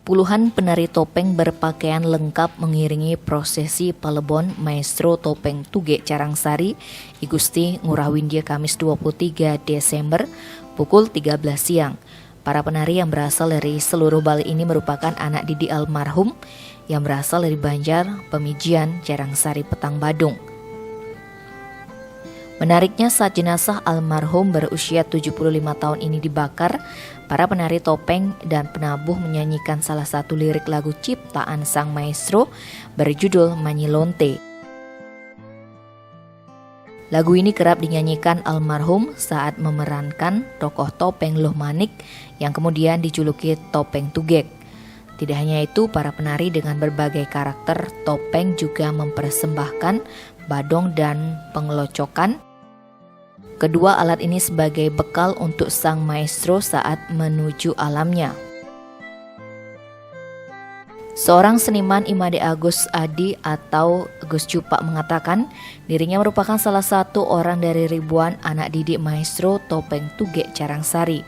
Puluhan penari topeng berpakaian lengkap mengiringi prosesi Palebon Maestro Topeng Tuge Carangsari I Gusti Ngurah Windia Kamis 23 Desember pukul 13 siang. Para penari yang berasal dari seluruh Bali ini merupakan anak didik almarhum yang berasal dari Banjar, Pemijian, Carangsari, Petang Badung. Menariknya, saat jenazah almarhum berusia 75 tahun ini dibakar, para penari topeng dan penabuh menyanyikan salah satu lirik lagu ciptaan sang maestro berjudul Manyilonte. Lagu ini kerap dinyanyikan almarhum saat memerankan tokoh topeng Luh Manik yang kemudian dijuluki Topeng Tugek. Tidak hanya itu, para penari dengan berbagai karakter topeng juga mempersembahkan badong dan pengelocokan. Kedua alat ini sebagai bekal untuk sang maestro saat menuju alamnya. Seorang seniman Imade Agus Adi atau Gus Cupak mengatakan dirinya merupakan salah satu orang dari ribuan anak didik maestro Topeng Tuge Carangsari.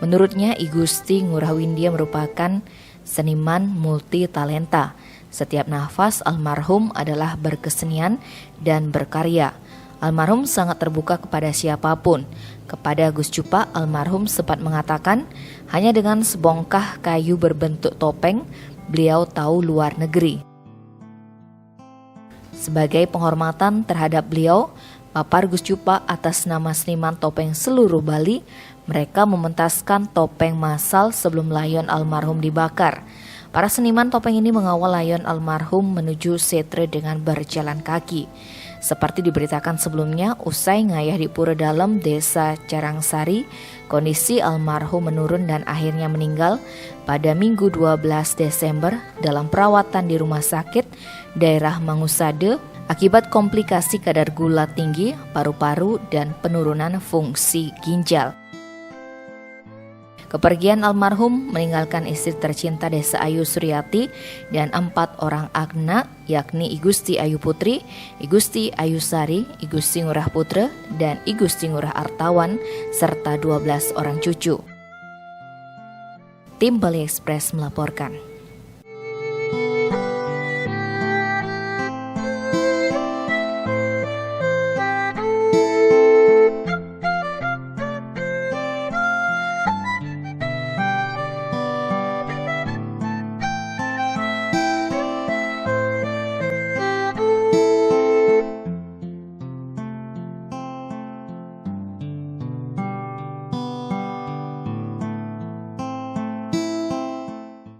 Menurutnya, I Gusti Ngurah Windia merupakan seniman multi talenta. Setiap nafas almarhum adalah berkesenian dan berkarya. Almarhum sangat terbuka kepada siapapun. Kepada Gus Cupak, almarhum sempat mengatakan, hanya dengan sebongkah kayu berbentuk topeng, beliau tahu luar negeri. Sebagai penghormatan terhadap beliau, papar Gus Cupak atas nama seniman topeng seluruh Bali, mereka mementaskan topeng massal sebelum layon almarhum dibakar. Para seniman topeng ini mengawal layon almarhum menuju setre dengan berjalan kaki. Seperti diberitakan sebelumnya, usai ngayah di Pura Dalem, Desa Carangsari, kondisi almarhum menurun dan akhirnya meninggal pada Minggu 12 Desember dalam perawatan di rumah sakit daerah Mangusade akibat komplikasi kadar gula tinggi, paru-paru, dan penurunan fungsi ginjal. Kepergian almarhum meninggalkan istri tercinta Desa Ayu Suryati dan 4 orang anak, yakni I Gusti Ayu Putri, I Gusti Ayu Sari, I Gusti Ngurah Putra, dan I Gusti Ngurah Artawan, serta 12 orang cucu. Tim Bali Express melaporkan.